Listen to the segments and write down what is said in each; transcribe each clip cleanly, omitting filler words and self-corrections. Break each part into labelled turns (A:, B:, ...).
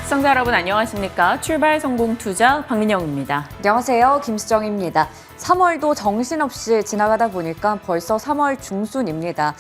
A: 시청자 여러분 안녕하십니까? 출발 성공 투자 박민영입니다.
B: 안녕하세요. 김수정입니다. 3월도 정신없이 지나가다 보니까 벌써 3월 중순입니다.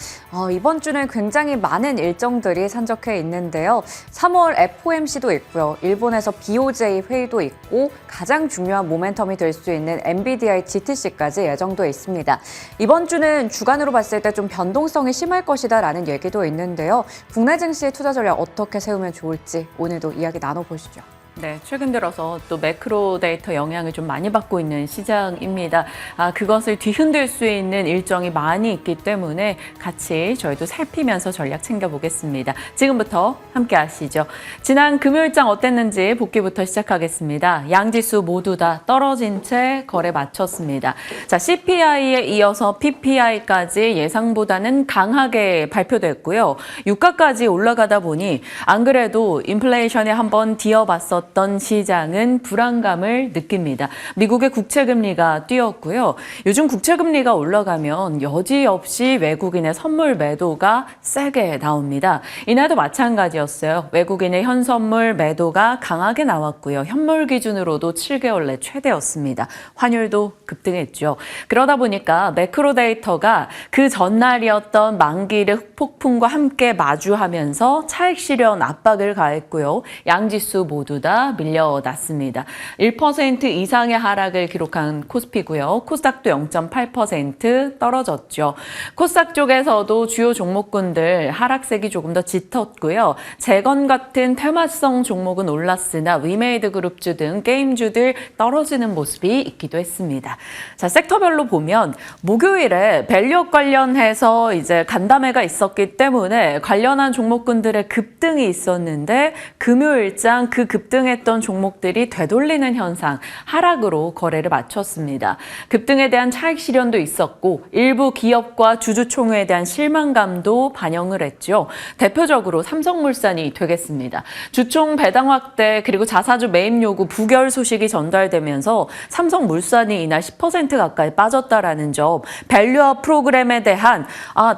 B: 이번 주는 굉장히 많은 일정들이 산적해 있는데요. 3월 FOMC도 있고요. 일본에서 BOJ 회의도 있고 가장 중요한 모멘텀이 될 수 있는 NVIDIA GTC까지 예정돼 있습니다. 이번 주는 주간으로 봤을 때 좀 변동성이 심할 것이다라는 얘기도 있는데요. 국내 증시의 투자 전략 어떻게 세우면 좋을지 오늘도 이야기 나눠보시죠.
A: 네, 최근 들어서 또 매크로 데이터 영향을 좀 많이 받고 있는 시장입니다. 그것을 뒤흔들 수 있는 일정이 많이 있기 때문에 같이 저희도 살피면서 전략 챙겨보겠습니다. 지금부터 함께 하시죠. 지난 금요일장 어땠는지 복귀부터 시작하겠습니다. 양지수 모두 다 떨어진 채 거래 마쳤습니다. 자, CPI에 이어서 PPI까지 예상보다는 강하게 발표됐고요. 유가까지 올라가다 보니 안 그래도 인플레이션에 한번 뒤어봤었던 시장은 불안감을 느낍니다. 미국의 국채금리가 뛰었고요. 요즘 국채금리가 올라가면 여지없이 외국인의 선물 매도가 세게 나옵니다. 이날도 마찬가지였어요. 외국인의 현선물 매도가 강하게 나왔고요. 현물 기준으로도 7개월 내 최대였습니다. 환율도 급등했죠. 그러다 보니까 매크로 데이터가 그 전날이었던 만기일의 흑폭풍과 함께 마주하면서 차익 실현 압박을 가했고요. 양지수 모두 다 밀려났습니다. 1% 이상의 하락을 기록한 코스피고요. 코스닥도 0.8% 떨어졌죠. 코스닥 쪽에서도 주요 종목군들 하락세기 조금 더 짙었고요. 재건 같은 테마성 종목은 올랐으나 위메이드 그룹주 등 게임주들 떨어지는 모습이 있기도 했습니다. 자, 섹터별로 보면 목요일에 밸류업 관련해서 이제 간담회가 있었기 때문에 관련한 종목군들의 급등이 있었는데 금요일장 그 급등했던 종목들이 되돌리는 현상, 하락으로 거래를 마쳤습니다. 급등에 대한 차익 실현도 있었고 일부 기업과 주주총회에 대한 실망감도 반영을 했죠. 대표적으로 삼성물산이 되겠습니다. 주총 배당 확대 그리고 자사주 매입 요구 부결 소식이 전달되면서 삼성물산이 이날 10% 가까이 빠졌다라는 점, 밸류업 프로그램에 대한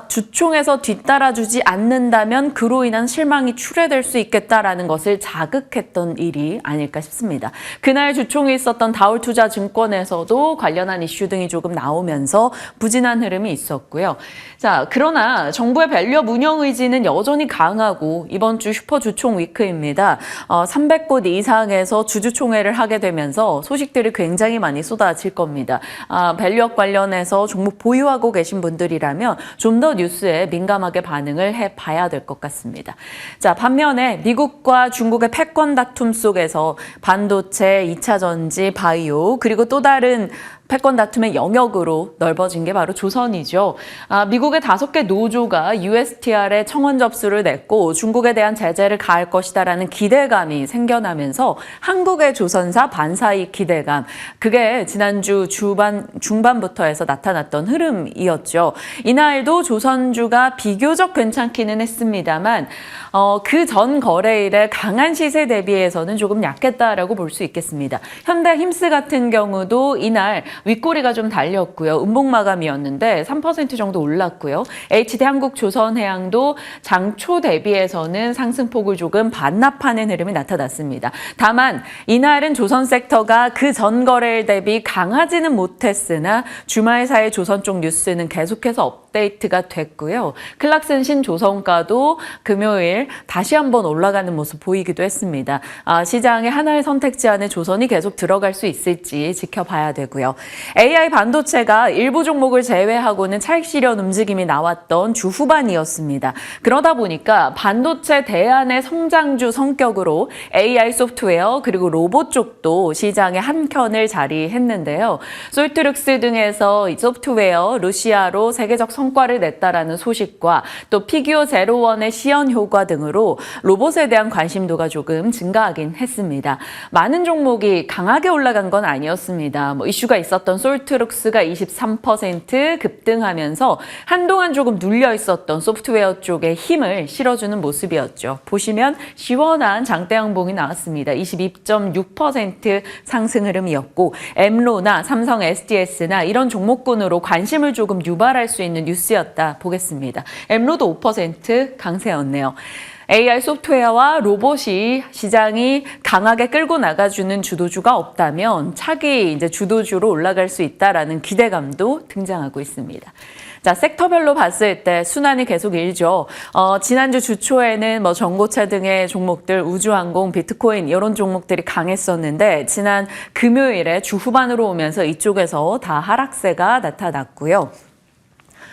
A: 주총에서 뒤따라주지 않는다면 그로 인한 실망이 출회될 수 있겠다라는 것을 자극했던 일이 아닐까 싶습니다. 그날 주총이 있었던 다울투자증권에서도 관련한 이슈 등이 조금 나오면서 부진한 흐름이 있었고요. 자, 그러나 정부의 밸류업 운영 의지는 여전히 강하고 이번 주 슈퍼주총 위크입니다. 300곳 이상에서 주주총회를 하게 되면서 소식들이 굉장히 많이 쏟아질 겁니다. 밸류업 관련해서 종목 보유하고 계신 분들이라면 좀 더 뉴스에 민감하게 반응을 해봐야 될 것 같습니다. 자, 반면에 미국과 중국의 패권 다툼 속에서 반도체, 2차 전지, 바이오 그리고 또 다른 패권 다툼의 영역으로 넓어진 게 바로 조선이죠. 미국의 5개 노조가 USTR에 청원 접수를 냈고 중국에 대한 제재를 가할 것이다라는 기대감이 생겨나면서 한국의 조선사 반사이익 기대감, 그게 지난주 중반부터 해서 나타났던 흐름이었죠. 이날도 조선주가 비교적 괜찮기는 했습니다만 그 전 거래일에 강한 시세 대비해서는 조금 약했다라고 볼 수 있겠습니다. 현대힘스 같은 경우도 이날 윗꼬리가 좀 달렸고요. 음봉 마감이었는데 3% 정도 올랐고요. HD한국조선해양도 장초 대비해서는 상승폭을 조금 반납하는 흐름이 나타났습니다. 다만 이날은 조선 섹터가 그 전 거래일 대비 강하지는 못했으나 주말 사이 조선 쪽 뉴스는 계속해서 업데이트가 됐고요. 클락슨 신조선가도 금요일 다시 한번 올라가는 모습 보이기도 했습니다. 시장의 하나의 선택지 안에 조선이 계속 들어갈 수 있을지 지켜봐야 되고요. AI 반도체가 일부 종목을 제외하고는 차익 실현 움직임이 나왔던 주 후반이었습니다. 그러다 보니까 반도체 대안의 성장주 성격으로 AI 소프트웨어 그리고 로봇 쪽도 시장의 한켠을 자리했는데요. 솔트룩스 등에서 이 소프트웨어 루시아로 세계적 성과를 냈다라는 소식과 또 피규어 제로원의 시연 효과 등으로 로봇에 대한 관심도가 조금 증가하긴 했습니다. 많은 종목이 강하게 올라간 건 아니었습니다. 이슈가 있었던 솔트룩스가 23% 급등하면서 한동안 조금 눌려 있었던 소프트웨어 쪽에 힘을 실어주는 모습이었죠. 보시면 시원한 장대 양봉이 나왔습니다. 22.6% 상승 흐름이었고 엠로나 삼성 SDS나 이런 종목군으로 관심을 조금 유발할 수 있는 뉴스였다 보겠습니다. 엠로도 5% 강세였네요. AI 소프트웨어와 로봇이 시장이 강하게 끌고 나가주는 주도주가 없다면 차기 이제 주도주로 올라갈 수 있다라는 기대감도 등장하고 있습니다. 자, 섹터별로 봤을 때 순환이 계속 일죠. 지난주 주초에는 뭐 전고차 등의 종목들, 우주항공, 비트코인 이런 종목들이 강했었는데 지난 금요일에 주 후반으로 오면서 이쪽에서 다 하락세가 나타났고요.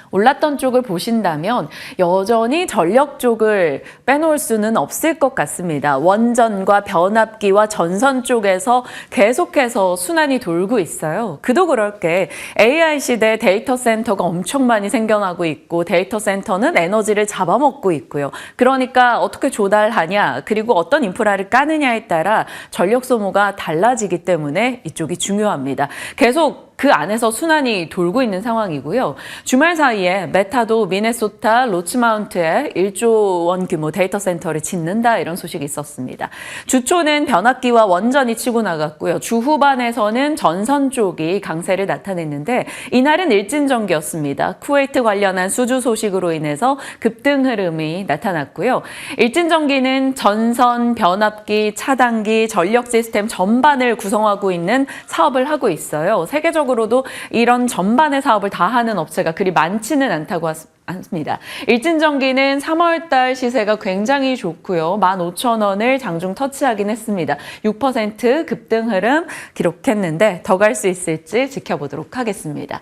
A: 올랐던 쪽을 보신다면 여전히 전력 쪽을 빼놓을 수는 없을 것 같습니다. 원전과 변압기와 전선 쪽에서 계속해서 순환이 돌고 있어요. 그도 그럴 게 AI 시대 데이터 센터가 엄청 많이 생겨나고 있고 데이터 센터는 에너지를 잡아먹고 있고요. 그러니까 어떻게 조달하냐 그리고 어떤 인프라를 까느냐에 따라 전력 소모가 달라지기 때문에 이쪽이 중요합니다. 계속 그 안에서 순환이 돌고 있는 상황이고요. 주말 사이에 메타도 미네소타 로츠마운트에 1조 원 규모 데이터 센터를 짓는다 이런 소식이 있었습니다. 주초는 변압기와 원전이 치고 나갔고요. 주 후반에서는 전선 쪽이 강세를 나타냈는데 이날은 일진전기였습니다. 쿠웨이트 관련한 수주 소식으로 인해서 급등 흐름이 나타났고요. 일진전기는 전선, 변압기, 차단기, 전력 시스템 전반을 구성하고 있는 사업을 하고 있어요. 세계적으로도 이런 전반의 사업을 다 하는 업체가 그리 많지는 않다고 않습니다. 일진전기는 3월달 시세가 굉장히 좋고요. 15,000원을 장중 터치하긴 했습니다. 6% 급등 흐름 기록했는데 더 갈 수 있을지 지켜보도록 하겠습니다.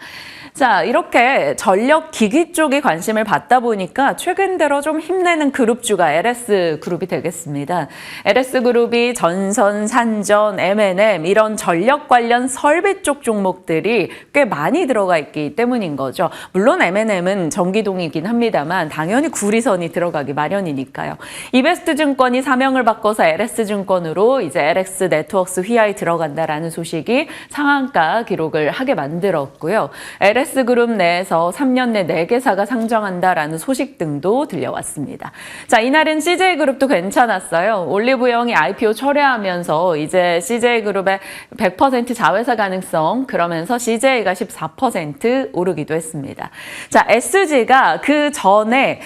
A: 자, 이렇게 전력 기기 쪽이 관심을 받다 보니까 최근 들어 좀 힘내는 그룹주가 LS그룹이 되겠습니다. LS그룹이 전선, 산전, M&M 이런 전력 관련 설비 쪽 종목들이 꽤 많이 들어가 있기 때문인 거죠. 물론 M&M은 전기동이긴 합니다만 당연히 구리선이 들어가기 마련이니까요. 이베스트증권이 사명을 바꿔서 LS증권으로 이제 LX 네트워크스 휘하에 들어간다라는 소식이 상한가 기록을 하게 만들었고요. LS그룹 내에서 3년 내 4개사가 상장한다라는 소식 등도 들려왔습니다. 자, 이날은 CJ그룹도 괜찮았어요. 올리브영이 IPO 철회하면서 이제 CJ그룹의 100% 자회사 가능성 그러면서 CJ가 14% 오르기도 했습니다. 자, SG가 그 전에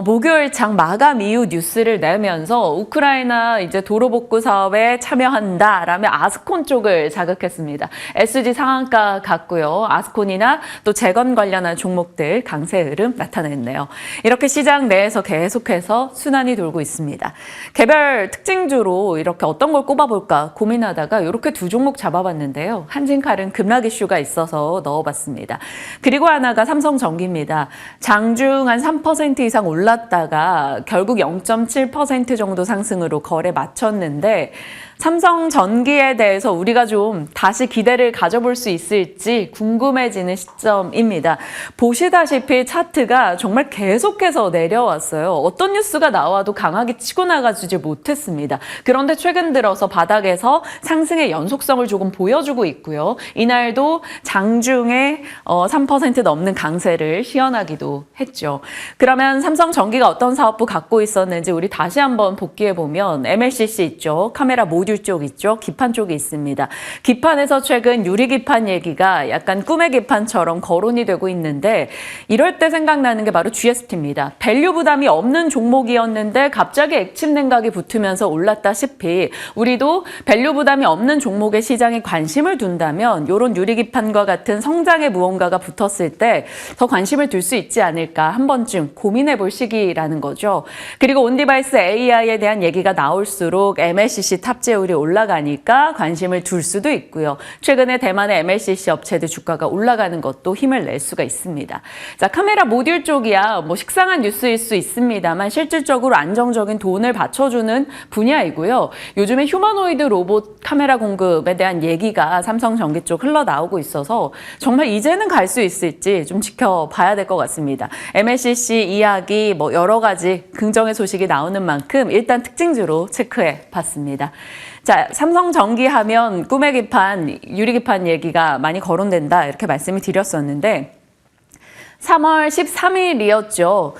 A: 목요일 장 마감 이후 뉴스를 내면서 우크라이나 이제 도로 복구 사업에 참여한다라며 아스콘 쪽을 자극했습니다. SG 상한가 같고요. 아스콘이나 또 재건 관련한 종목들 강세 흐름 나타냈네요. 이렇게 시장 내에서 계속해서 순환이 돌고 있습니다. 개별 특징주로 이렇게 어떤 걸 꼽아볼까 고민하다가 이렇게 두 종목 잡아봤는데요. 한진칼은 급락 이슈가 있어서 넣어봤습니다. 그리고 하나가 삼성전기입니다. 장중 한 3% 이상 올랐다가 결국 0.7% 정도 상승으로 거래 마쳤는데 삼성전기에 대해서 우리가 좀 다시 기대를 가져볼 수 있을지 궁금해지는 시점입니다. 보시다시피 차트가 정말 계속해서 내려왔어요. 어떤 뉴스가 나와도 강하게 치고 나가지 못했습니다. 그런데 최근 들어서 바닥에서 상승의 연속성을 조금 보여주고 있고요. 이날도 장중에 3% 넘는 강세를 시현하기도 했죠. 그러면 삼성전기가 어떤 사업부 갖고 있었는지 우리 다시 한번 복귀해보면 MLCC 있죠. 카메라 모듈 쪽 있죠. 기판 쪽이 있습니다. 기판에서 최근 유리기판 얘기가 약간 꿈의 기판처럼 거론이 되고 있는데 이럴 때 생각나는 게 바로 GST입니다. 밸류 부담이 없는 종목이었는데 갑자기 액침 냉각이 붙으면서 올랐다시피 우리도 밸류 부담이 없는 종목에 시장에 관심을 둔다면 이런 유리기판과 같은 성장의 무언가가 붙었을 때 더 관심을 둘 수 있지 않을까 한 번쯤 고민해 볼 시기라는 거죠. 그리고 온디바이스 AI에 대한 얘기가 나올수록 MLCC 탑재율이 올라가니까 관심을 둘 수도 있고요. 최근에 대만의 MLCC 업체들 주가가 올라가는 것도 힘을 낼 수가 있습니다. 자, 카메라 모듈 쪽이야 뭐 식상한 뉴스일 수 있습니다만 실질적으로 안정적인 돈을 받쳐주는 분야이고요. 요즘에 휴머노이드 로봇 카메라 공급에 대한 얘기가 삼성전기 쪽 흘러나오고 있어서 정말 이제는 갈 수 있을지 좀 지켜봐야 될 것 같습니다. MLCC 이야기 뭐 여러 가지 긍정의 소식이 나오는 만큼 일단 특징주로 체크해 봤습니다. 자, 삼성전기 하면 꿈의 기판, 유리기판 얘기가 많이 거론된다 이렇게 말씀을 드렸었는데 3월 13일이었죠.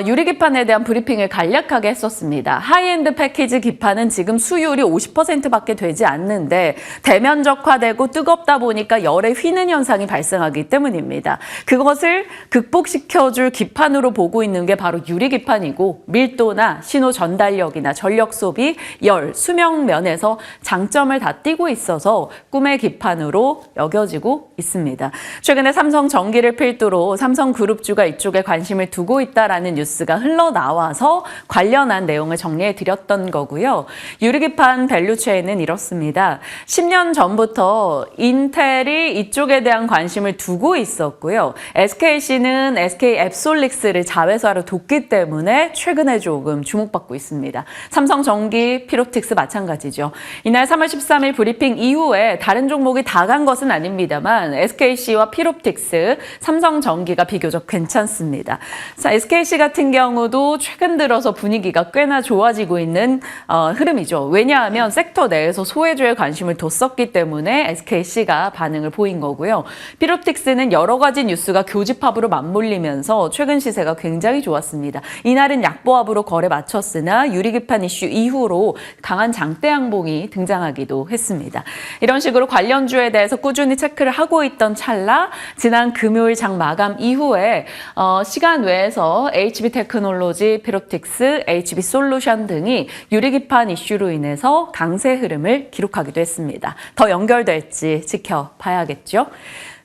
A: 유리기판에 대한 브리핑을 간략하게 했었습니다. 하이엔드 패키지 기판은 지금 수율이 50%밖에 되지 않는데 대면적화되고 뜨겁다 보니까 열에 휘는 현상이 발생하기 때문입니다. 그것을 극복시켜줄 기판으로 보고 있는 게 바로 유리기판이고 밀도나 신호 전달력이나 전력 소비, 열, 수명 면에서 장점을 다 띠고 있어서 꿈의 기판으로 여겨지고 있습니다. 최근에 삼성 전기를 필두로 삼성그룹주가 이쪽에 관심을 두고 있다라는 뉴스가 흘러나와서 관련한 내용을 정리해 드렸던 거고요. 유리기판 밸류체인은 이렇습니다. 10년 전부터 인텔이 이쪽에 대한 관심을 두고 있었고요. SKC는 SK 앱솔릭스를 자회사로 뒀기 때문에 최근에 조금 주목받고 있습니다. 삼성전기, 피롭틱스 마찬가지죠. 이날 3월 13일 브리핑 이후에 다른 종목이 다 간 것은 아닙니다만 SKC와 피롭틱스, 삼성전기가 비교적 괜찮습니다. SKC 같은 경우도 최근 들어서 분위기가 꽤나 좋아지고 있는 흐름이죠. 왜냐하면 섹터 내에서 소외주에 관심을 뒀었기 때문에 SKC가 반응을 보인 거고요. 피롭틱스는 여러 가지 뉴스가 교집합으로 맞물리면서 최근 시세가 굉장히 좋았습니다. 이날은 약보합으로 거래 마쳤으나 유리기판 이슈 이후로 강한 장대 양봉이 등장하기도 했습니다. 이런 식으로 관련주에 대해서 꾸준히 체크를 하고 있던 찰나 지난 금요일 장 마감 이후에 시간 외에서 HB테크놀로지, 피롭틱스, HB솔루션 등이 유리기판 이슈로 인해서 강세 흐름을 기록하기도 했습니다. 더 연결될지 지켜봐야겠죠.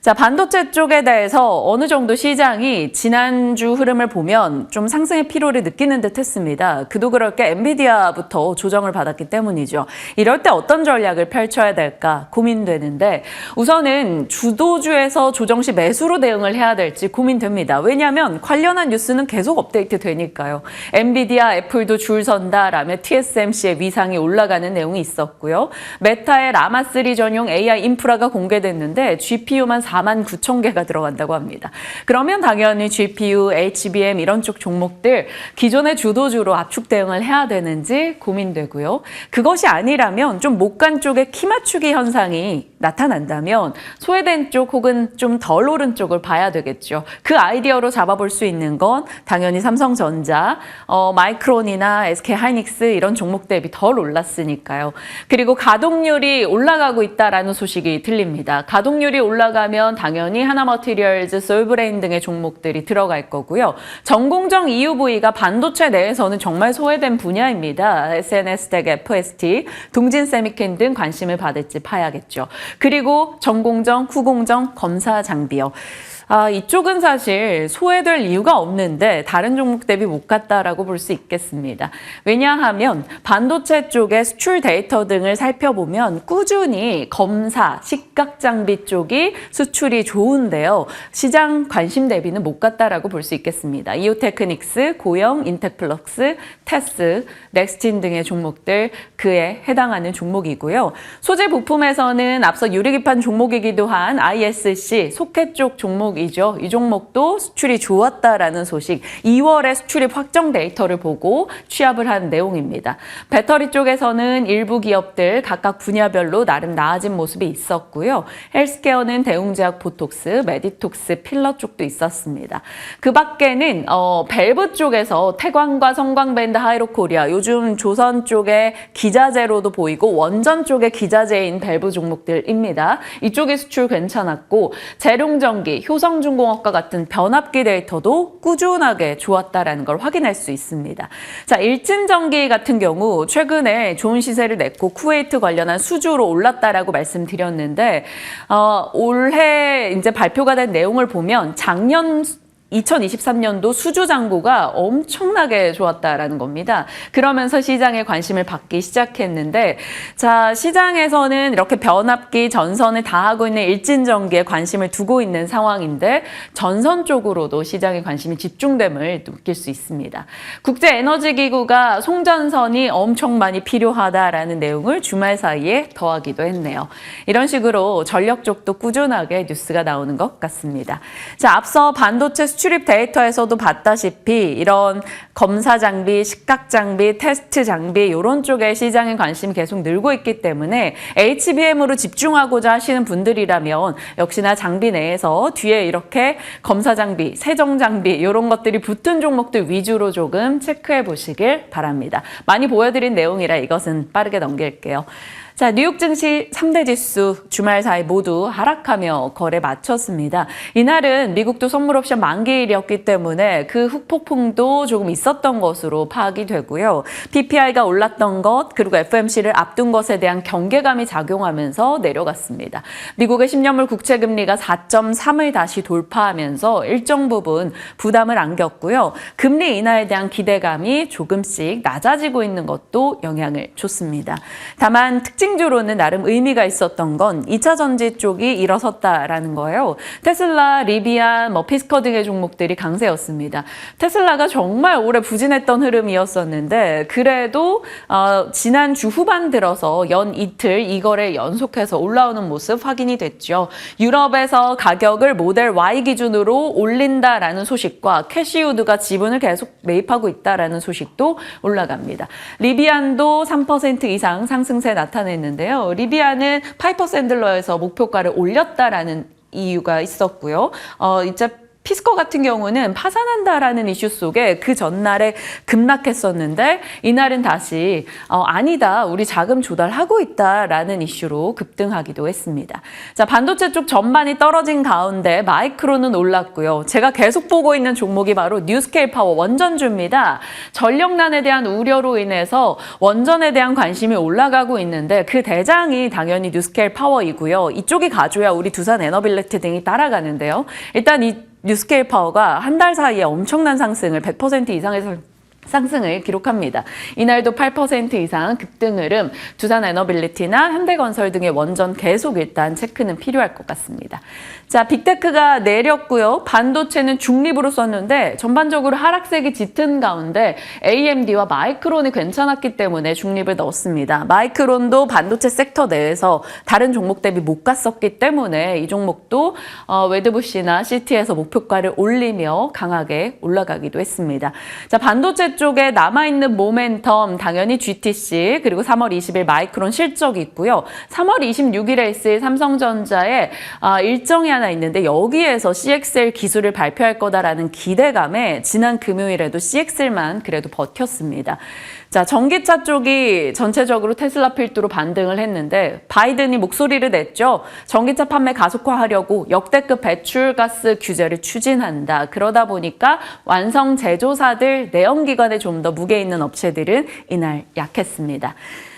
A: 자, 반도체 쪽에 대해서 어느 정도 시장이 지난주 흐름을 보면 좀 상승의 피로를 느끼는 듯 했습니다. 그도 그럴 게 엔비디아부터 조정을 받았기 때문이죠. 이럴 때 어떤 전략을 펼쳐야 될까 고민되는데 우선은 주도주에서 조정 시 매수로 대응을 해야 될지 고민됩니다. 왜냐하면 관련한 뉴스는 계속 업데이트 되니까요. 엔비디아, 애플도 줄 선다라며 TSMC의 위상이 올라가는 내용이 있었고요. 메타의 라마3 전용 AI 인프라가 공개됐는데 GPU만 49,000개가 들어간다고 합니다. 그러면 당연히 GPU, HBM 이런 쪽 종목들 기존의 주도주로 압축 대응을 해야 되는지 고민되고요. 그것이 아니라면 좀 못 간 쪽에 키 맞추기 현상이 나타난다면 소외된 쪽 혹은 좀 덜 오른 쪽을 봐야 되겠죠. 그 아이디어로 잡아볼 수 있는 건 당연히 삼성전자, 마이크론이나 SK하이닉스 이런 종목 대비 덜 올랐으니까요. 그리고 가동률이 올라가고 있다라는 소식이 들립니다. 가동률이 올라가면 당연히 하나머티리얼즈, 솔브레인 등의 종목들이 들어갈 거고요. 전공정 EUV가 반도체 내에서는 정말 소외된 분야입니다. SNS텍, FST, 동진세미캔 등 관심을 받을지 봐야겠죠. 그리고 전공정, 후공정, 검사 장비요. 이쪽은 사실 소외될 이유가 없는데 다른 종목 대비 못 갔다라고 볼 수 있겠습니다. 왜냐하면 반도체 쪽의 수출 데이터 등을 살펴보면 꾸준히 검사, 식각 장비 쪽이 수출이 좋은데요. 시장 관심 대비는 못 갔다라고 볼 수 있겠습니다. 이오테크닉스, 고영, 인텍플럭스, 테스, 넥스틴 등의 종목들 그에 해당하는 종목이고요. 소재 부품에서는 앞서 유리기판 종목이기도 한 ISC, 소켓 쪽 종목이 이 종목도 수출이 좋았다라는 소식, 2월에 수출입 확정 데이터를 보고 취합을 한 내용입니다. 배터리 쪽에서는 일부 기업들 각각 분야별로 나름 나아진 모습이 있었고요. 헬스케어는 대웅제약, 보톡스, 메디톡스, 필러 쪽도 있었습니다. 그 밖에는 밸브 쪽에서 태광과 성광밴드, 하이로코리아, 요즘 조선 쪽에 기자재로도 보이고 원전 쪽에 기자재인 밸브 종목들입니다. 이쪽의 수출 괜찮았고 재룡전기, 효성중공업과 같은 변압기 데이터도 꾸준하게 좋았다라는 걸 확인할 수 있습니다. 자, 일진전기 같은 경우 최근에 좋은 시세를 냈고 쿠웨이트 관련한 수주로 올랐다라고 말씀드렸는데 올해 이제 발표가 된 내용을 보면 작년 2023년도 수주 잔고가 엄청나게 좋았다라는 겁니다. 그러면서 시장에 관심을 받기 시작했는데 자, 시장에서는 이렇게 변압기, 전선을 다 하고 있는 일진전기에 관심을 두고 있는 상황인데 전선 쪽으로도 시장의 관심이 집중됨을 느낄 수 있습니다. 국제에너지기구가 송전선이 엄청 많이 필요하다라는 내용을 주말 사이에 더하기도 했네요. 이런 식으로 전력 쪽도 꾸준하게 뉴스가 나오는 것 같습니다. 자, 앞서 반도체 수출입 데이터에서도 봤다시피 이런 검사 장비, 식각 장비, 테스트 장비 이런 쪽에 시장의 관심이 계속 늘고 있기 때문에 HBM으로 집중하고자 하시는 분들이라면 역시나 장비 내에서 뒤에 이렇게 검사 장비, 세정 장비 이런 것들이 붙은 종목들 위주로 조금 체크해 보시길 바랍니다. 많이 보여드린 내용이라 이것은 빠르게 넘길게요. 자, 뉴욕 증시 3대 지수 주말 사이 모두 하락하며 거래 마쳤습니다. 이날은 미국도 선물 옵션 만기일이었기 때문에 그 후폭풍도 조금 있었던 것으로 파악이 되고요. PPI가 올랐던 것 그리고 FOMC를 앞둔 것에 대한 경계감이 작용하면서 내려갔습니다. 미국의 10년물 국채금리가 4.3을 다시 돌파하면서 일정 부분 부담을 안겼고요. 금리 인하에 대한 기대감이 조금씩 낮아지고 있는 것도 영향을 줬습니다. 다만 특징주로는 나름 의미가 있었던 건 2차 전지 쪽이 일어섰다라는 거예요. 테슬라, 리비안, 피스커 등의 종목들이 강세였습니다. 테슬라가 정말 오래 부진했던 흐름이었었는데 그래도 지난 주 후반 들어서 연 이틀 이거래 연속해서 올라오는 모습 확인이 됐죠. 유럽에서 가격을 모델 Y 기준으로 올린다라는 소식과 캐시우드가 지분을 계속 매입하고 있다라는 소식도 올라갑니다. 리비안도 3% 이상 상승세 나타냈는데요. 리비안은 파이퍼 샌들러에서 목표가를 올렸다라는 이유가 있었고요. 이제 피스커 같은 경우는 파산한다라는 이슈 속에 그 전날에 급락했었는데 이날은 다시 아니다, 우리 자금 조달하고 있다라는 이슈로 급등하기도 했습니다. 자, 반도체 쪽 전반이 떨어진 가운데 마이크론은 올랐고요. 제가 계속 보고 있는 종목이 바로 뉴스케일 파워 원전주입니다. 전력난에 대한 우려로 인해서 원전에 대한 관심이 올라가고 있는데 그 대장이 당연히 뉴스케일 파워이고요. 이쪽이 가줘야 우리 두산 에너빌리티 등이 따라가는데요. 일단 이 뉴스케일 파워가 한 달 사이에 엄청난 상승을 100% 이상의 상승을 기록합니다. 이날도 8% 이상 급등 흐름, 두산 에너빌리티나 현대건설 등의 원전 계속 일단 체크는 필요할 것 같습니다. 자, 빅테크가 내렸고요. 반도체는 중립으로 썼는데 전반적으로 하락세기 짙은 가운데 AMD와 마이크론이 괜찮았기 때문에 중립을 넣었습니다. 마이크론도 반도체 섹터 내에서 다른 종목 대비 못 갔었기 때문에 이 종목도 웨드부시나 CT에서 목표가를 올리며 강하게 올라가기도 했습니다. 자, 반도체 쪽에 남아있는 모멘텀 당연히 GTC 그리고 3월 20일 마이크론 실적이 있고요. 3월 26일에 있을 삼성전자의 일정이 하나 있는데 여기에서 CXL 기술을 발표할 거다라는 기대감에 지난 금요일에도 CXL만 그래도 버텼습니다. 자, 전기차 쪽이 전체적으로 테슬라 필두로 반등을 했는데 바이든이 목소리를 냈죠. 전기차 판매 가속화하려고 역대급 배출가스 규제를 추진한다. 그러다 보니까 완성 제조사들, 내연기관에 좀 더 무게 있는 업체들은 이날 약했습니다.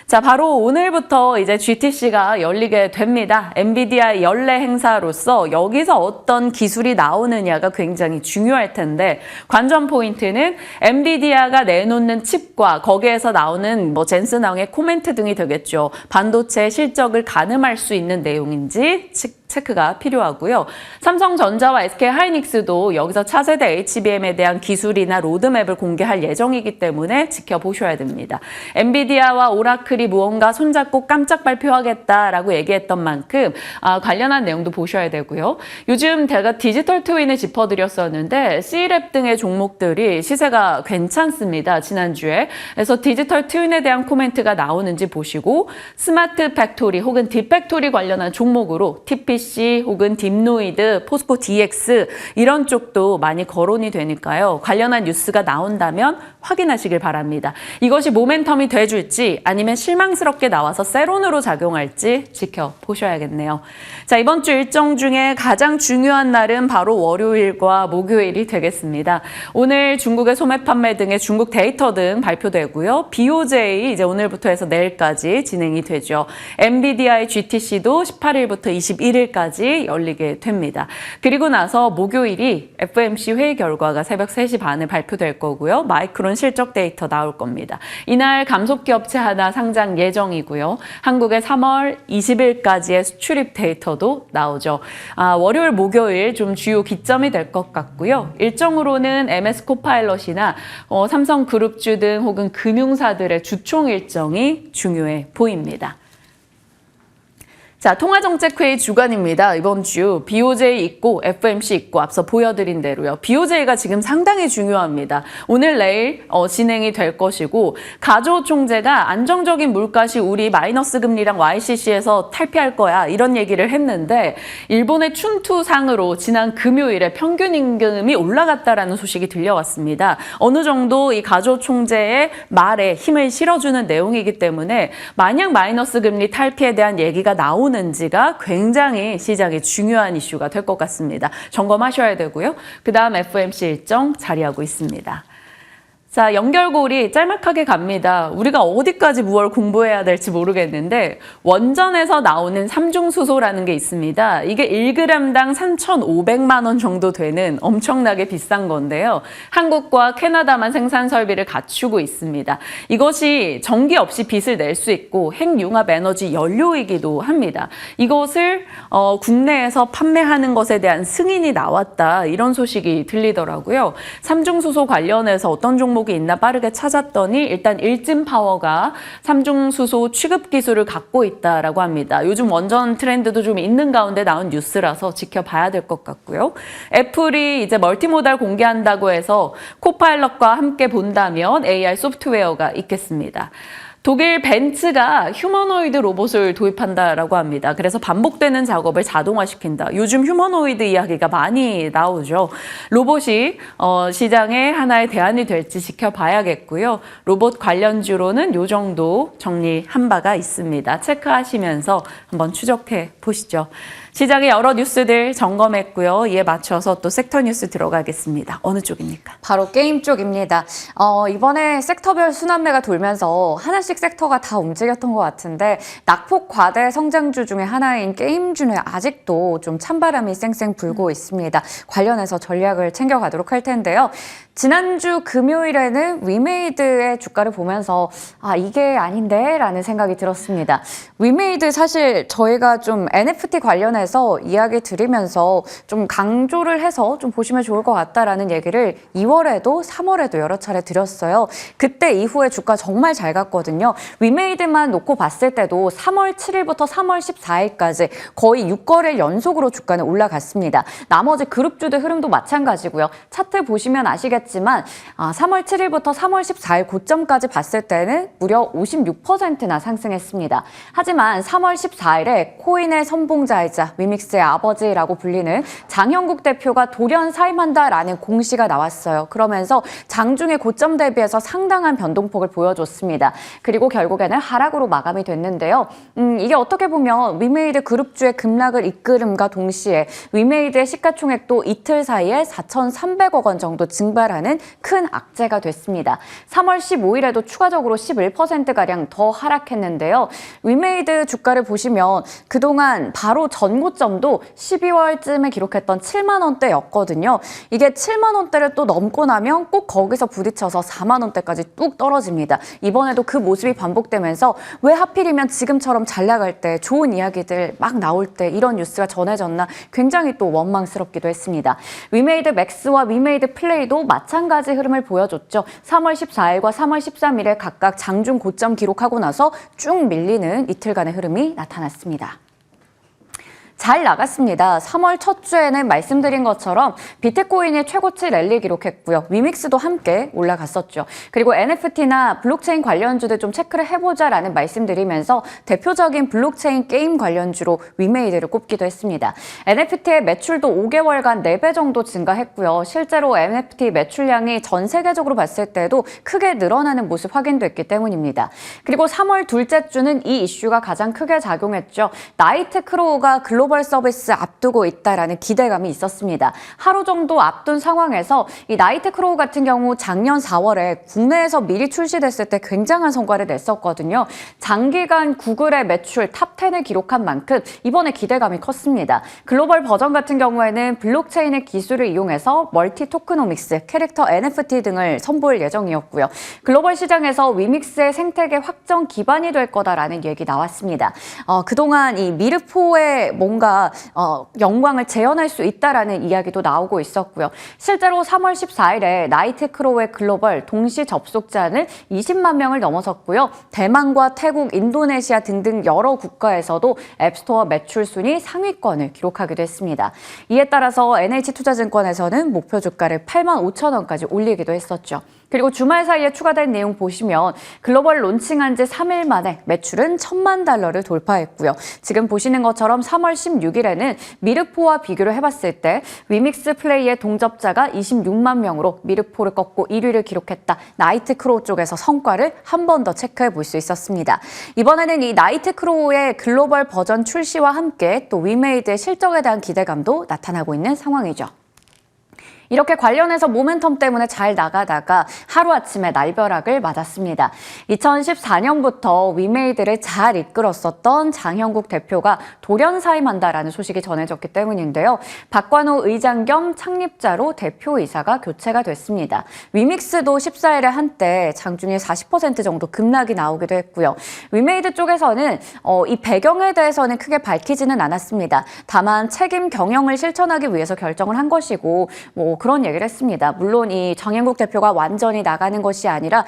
A: 자, 바로 오늘부터 이제 GTC가 열리게 됩니다. 엔비디아 연례 행사로서 여기서 어떤 기술이 나오느냐가 굉장히 중요할 텐데 관전 포인트는 엔비디아가 내놓는 칩과 거기에서 나오는 젠슨왕의 코멘트 등이 되겠죠. 반도체 실적을 가늠할 수 있는 내용인지 체크가 필요하고요. 삼성전자와 SK하이닉스도 여기서 차세대 HBM에 대한 기술이나 로드맵을 공개할 예정이기 때문에 지켜보셔야 됩니다. 엔비디아와 오라클이 무언가 손잡고 깜짝 발표하겠다라고 얘기했던 만큼 관련한 내용도 보셔야 되고요. 요즘 제가 디지털 트윈을 짚어드렸었는데 C랩 등의 종목들이 시세가 괜찮습니다. 지난주에. 그래서 디지털 트윈에 대한 코멘트가 나오는지 보시고 스마트 팩토리 혹은 딥팩토리 관련한 종목으로 TPC 혹은 딥노이드, 포스코 DX 이런 쪽도 많이 거론이 되니까요. 관련한 뉴스가 나온다면 확인하시길 바랍니다. 이것이 모멘텀이 돼줄지 아니면 실망스럽게 나와서 세론으로 작용할지 지켜보셔야겠네요. 자, 이번 주 일정 중에 가장 중요한 날은 바로 월요일과 목요일이 되겠습니다. 오늘 중국의 소매 판매 등의 중국 데이터 등 발표되고요. BOJ 이제 오늘부터 해서 내일까지 진행이 되죠. 엔비디아의 GTC도 18일부터 21일까지 열리게 됩니다. 그리고 나서 목요일이 FOMC 회의 결과가 새벽 3시 반에 발표될 거고요. 마이크론 실적 데이터 나올 겁니다. 이날 감속기 업체 하나 상장 예정이고요. 한국의 3월 20일까지의 수출입 데이터도 나오죠. 월요일, 목요일 좀 주요 기점이 될 것 같고요. 일정으로는 MS 코파일럿이나 삼성그룹주 등 혹은 금융사들의 주총 일정이 중요해 보입니다. 자, 통화정책회의 주간입니다. 이번 주 BOJ 있고 FOMC 있고 앞서 보여드린 대로요. BOJ가 지금 상당히 중요합니다. 오늘 내일 진행이 될 것이고 가조 총재가 안정적인 물가시 우리 마이너스 금리랑 YCC에서 탈피할 거야 이런 얘기를 했는데 일본의 춘투상으로 지난 금요일에 평균 임금이 올라갔다라는 소식이 들려왔습니다. 어느 정도 이 가조 총재의 말에 힘을 실어주는 내용이기 때문에 만약 마이너스 금리 탈피에 대한 얘기가 나오는지가 굉장히 시장에 중요한 이슈가 될 것 같습니다. 점검하셔야 되고요. 그 다음 FOMC 일정 자리하고 있습니다. 자, 연결고리 짤막하게 갑니다. 우리가 어디까지 무얼 공부해야 될지 모르겠는데 원전에서 나오는 삼중수소라는 게 있습니다. 이게 1g당 3,500만 원 정도 되는 엄청나게 비싼 건데요. 한국과 캐나다만 생산 설비를 갖추고 있습니다. 이것이 전기 없이 빛을 낼 수 있고 핵융합 에너지 연료이기도 합니다. 이것을 국내에서 판매하는 것에 대한 승인이 나왔다. 이런 소식이 들리더라고요. 삼중수소 관련해서 어떤 종목이 있나 빠르게 찾았더니 일단 일진파워가 삼중수소 취급 기술을 갖고 있다라고 합니다. 요즘 원전 트렌드도 좀 있는 가운데 나온 뉴스라서 지켜봐야 될 것 같고요. 애플이 이제 멀티모달 공개한다고 해서 코파일럿과 함께 본다면 AR 소프트웨어가 있겠습니다. 독일 벤츠가 휴머노이드 로봇을 도입한다라고 합니다. 그래서 반복되는 작업을 자동화시킨다. 요즘 휴머노이드 이야기가 많이 나오죠. 로봇이 시장의 하나의 대안이 될지 지켜봐야겠고요. 로봇 관련주로는 요 정도 정리한 바가 있습니다. 체크하시면서 한번 추적해 보시죠. 시장의 여러 뉴스들 점검했고요. 이에 맞춰서 또 섹터 뉴스 들어가겠습니다. 어느 쪽입니까?
B: 바로 게임 쪽입니다. 이번에 섹터별 순환매가 돌면서 하나씩 섹터가 다 움직였던 것 같은데 낙폭 과대 성장주 중에 하나인 게임주는 아직도 좀 찬바람이 쌩쌩 불고 있습니다. 관련해서 전략을 챙겨가도록 할 텐데요. 지난주 금요일에는 위메이드의 주가를 보면서 이게 아닌데 라는 생각이 들었습니다. 위메이드 사실 저희가 좀 NFT 관련해서 이야기 드리면서 좀 강조를 해서 좀 보시면 좋을 것 같다라는 얘기를 2월에도 3월에도 여러 차례 드렸어요. 그때 이후에 주가 정말 잘 갔거든요. 위메이드만 놓고 봤을 때도 3월 7일부터 3월 14일까지 거의 6거래일 연속으로 주가는 올라갔습니다. 나머지 그룹주들 흐름도 마찬가지고요. 차트 보시면 아시겠지만 3월 7일부터 3월 14일 고점까지 봤을 때는 무려 56%나 상승했습니다. 하지만 3월 14일에 코인의 선봉자이자 위믹스의 아버지라고 불리는 장형국 대표가 돌연 사임한다라는 공시가 나왔어요. 그러면서 장중의 고점 대비해서 상당한 변동폭을 보여줬습니다. 그리고 결국에는 하락으로 마감이 됐는데요. 이게 어떻게 보면 위메이드 그룹주의 급락을 이끌음과 동시에 위메이드의 시가총액도 이틀 사이에 4,300억 원 정도 증발하는 큰 악재가 됐습니다. 3월 15일에도 추가적으로 11%가량 더 하락했는데요. 위메이드 주가를 보시면 그동안 바로 전고점도 12월쯤에 기록했던 7만 원대였거든요. 이게 7만 원대를 또 넘고 나면 꼭 거기서 부딪혀서 4만 원대까지 뚝 떨어집니다. 이번에도 그 모습이 반복되면서 왜 하필이면 지금처럼 잘 나갈 때 좋은 이야기들 막 나올 때 이런 뉴스가 전해졌나 굉장히 또 원망스럽기도 했습니다. 위메이드 맥스와 위메이드 플레이도 마찬가지 흐름을 보여줬죠. 3월 14일과 3월 13일에 각각 장중 고점 기록하고 나서 쭉 밀리는 이틀간의 흐름이 나타났습니다. 잘 나갔습니다. 3월 첫 주에는 말씀드린 것처럼 비트코인이 최고치 랠리 기록했고요. 위믹스도 함께 올라갔었죠. 그리고 NFT나 블록체인 관련주들 좀 체크를 해보자라는 말씀드리면서 대표적인 블록체인 게임 관련주로 위메이드를 꼽기도 했습니다. NFT의 매출도 5개월간 4배 정도 증가했고요. 실제로 NFT 매출량이 전 세계적으로 봤을 때도 크게 늘어나는 모습 확인됐기 때문입니다. 그리고 3월 둘째 주는 이 이슈가 가장 크게 작용했죠. 나이트크로우가 글로벌 서비스 앞두고 있다라는 기대감이 있었습니다. 하루 정도 앞둔 상황에서 이 나이트크로우 같은 경우 작년 4월에 국내에서 미리 출시됐을 때 굉장한 성과를 냈었거든요. 장기간 구글의 매출 탑10을 기록한 만큼 이번에 기대감이 컸습니다. 글로벌 버전 같은 경우에는 블록체인의 기술을 이용해서 멀티 토크노믹스, 캐릭터 NFT 등을 선보일 예정이었고요. 글로벌 시장에서 위믹스의 생태계 확정 기반이 될 거다라는 얘기 나왔습니다. 그동안 이 미르포의 뭔가 뭔가 영광을 재현할 수 있다라는 이야기도 나오고 있었고요. 실제로 3월 14일에 나이트크로우의 글로벌 동시 접속자는 20만 명을 넘어섰고요. 대만과 태국, 인도네시아 등등 여러 국가에서도 앱스토어 매출 순위 상위권을 기록하기도 했습니다. 이에 따라서 NH투자증권에서는 목표 주가를 85,000원까지 올리기도 했었죠. 그리고 주말 사이에 추가된 내용 보시면 글로벌 론칭한 지 3일 만에 매출은 1,000만 달러를 돌파했고요. 지금 보시는 것처럼 3월 16일에는 미르포와 비교를 해봤을 때 위믹스 플레이의 동접자가 26만 명으로 미르포를 꺾고 1위를 기록했다. 나이트크로우 쪽에서 성과를 한 번 더 체크해 볼 수 있었습니다. 이번에는 이 나이트크로우의 글로벌 버전 출시와 함께 또 위메이드의 실적에 대한 기대감도 나타나고 있는 상황이죠. 이렇게 관련해서 모멘텀 때문에 잘 나가다가 하루아침에 날벼락을 맞았습니다. 2014년부터 위메이드를 잘 이끌었었던 장형국 대표가 돌연사임한다라는 소식이 전해졌기 때문인데요. 박관호 의장 겸 창립자로 대표이사가 교체가 됐습니다. 위믹스도 14일에 한때 장중에 40% 정도 급락이 나오기도 했고요. 위메이드 쪽에서는 이 배경에 대해서는 크게 밝히지는 않았습니다. 다만 책임 경영을 실천하기 위해서 결정을 한 것이고 그런 얘기를 했습니다. 물론 이 장형국 대표가 완전히 나가는 것이 아니라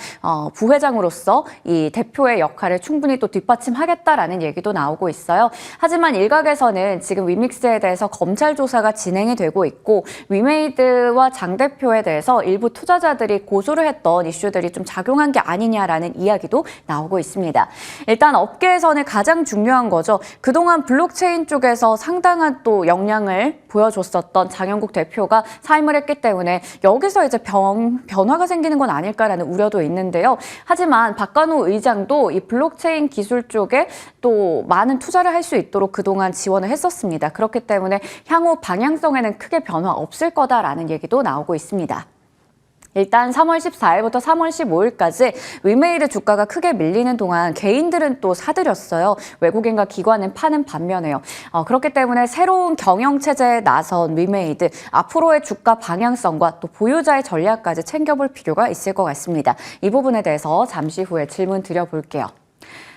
B: 부회장으로서 이 대표의 역할을 충분히 또 뒷받침하겠다라는 얘기도 나오고 있어요. 하지만 일각에서는 지금 위믹스에 대해서 검찰 조사가 진행이 되고 있고 위메이드와 장 대표에 대해서 일부 투자자들이 고소를 했던 이슈들이 좀 작용한 게 아니냐라는 이야기도 나오고 있습니다. 일단 업계에서는 가장 중요한 거죠. 그동안 블록체인 쪽에서 상당한 또 역량을 보여줬었던 장형국 대표가 사임을 했기 때문에 여기서 이제 변화가 생기는 건 아닐까라는 우려도 있는데요. 하지만 박관호 의장도 이 블록체인 기술 쪽에 또 많은 투자를 할 수 있도록 그동안 지원을 했었습니다. 그렇기 때문에 향후 방향성에는 크게 변화 없을 거다라는 얘기도 나오고 있습니다. 일단 3월 14일부터 3월 15일까지 위메이드 주가가 크게 밀리는 동안 개인들은 또 사들였어요. 외국인과 기관은 파는 반면에요. 그렇기 때문에 새로운 경영체제에 나선 위메이드, 앞으로의 주가 방향성과 또 보유자의 전략까지 챙겨볼 필요가 있을 것 같습니다. 이 부분에 대해서 잠시 후에 질문 드려볼게요.